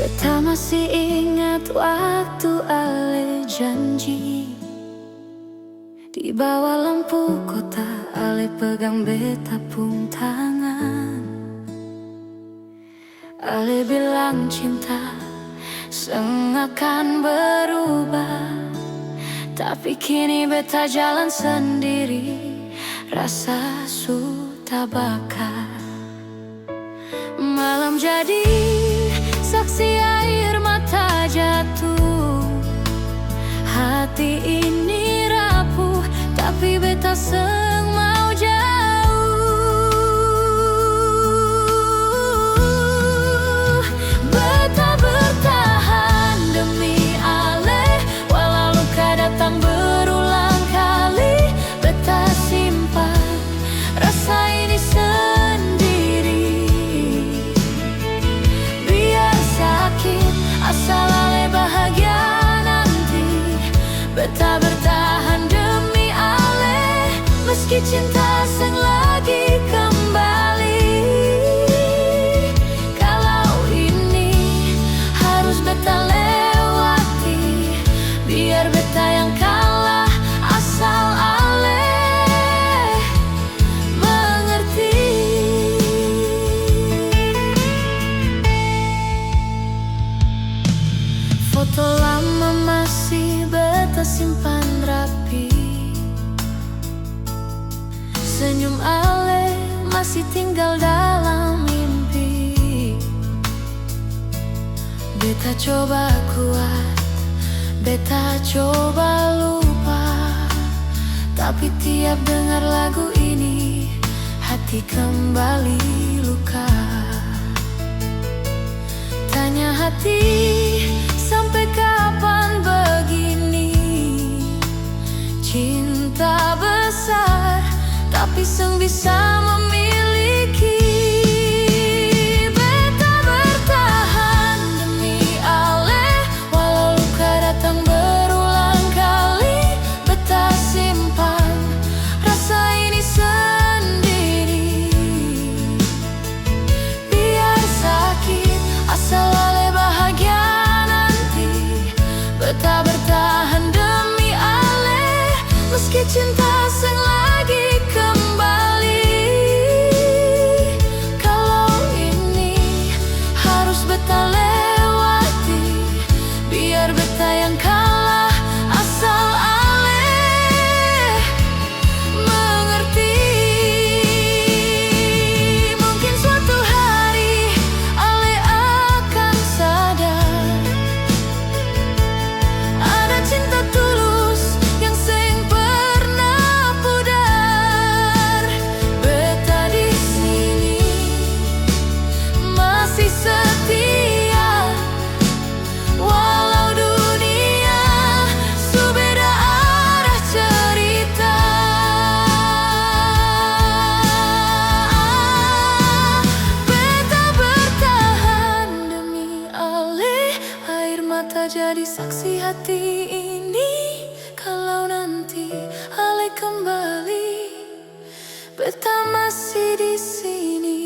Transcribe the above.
Beta masih ingat waktu Ale janji di bawah lampu kota. Ale pegang beta pung tangan. Ale bilang cinta akan berubah, tapi kini beta jalan sendiri. Rasa sudah bakar. Malam jadi saksi air mata jatuh. Hati ini rapuh, tapi beta seng mau jauh. Beta bertahan demi Ale, walau luka datang berulang kali. Beta simpan rasa ini sendiri, biar sakit asal Ale bahagia nanti. Beta bertahan demi Ale, meski cinta seng lagi kembali. Kalau ini harus beta lewati, biar beta yang kalah asal Ale mengerti. Foto lama masih beta simpan rapi. Senyum Ale masih tinggal dalam mimpi. Beta coba kuat, beta coba lupa, tapi tiap dengar lagu ini hati kembali luka. Tanya hati, sampai kapan begini? Cinta besar, tapi seng bisa memiliki. Beta bertahan demi Ale, walau luka datang berulang kali. Beta simpan rasa ini sendiri, biar sakit asal Ale bahagia nanti. Beta bertahan demi Ale, meski cinta seng lagi kembali. Kalau ini harus beta lewati, biar beta yang kalah asal Ale mengerti. Mungkin suatu hari Ale akan sadar, ada cinta tulus yang seng pernah pudar. Beta di sini masih setia, walau dunia subeda arah cerita. Beta bertahan demi Ale, air mata jadi saksi hati ini. Kalau nanti Ale kembali, beta masih di sini.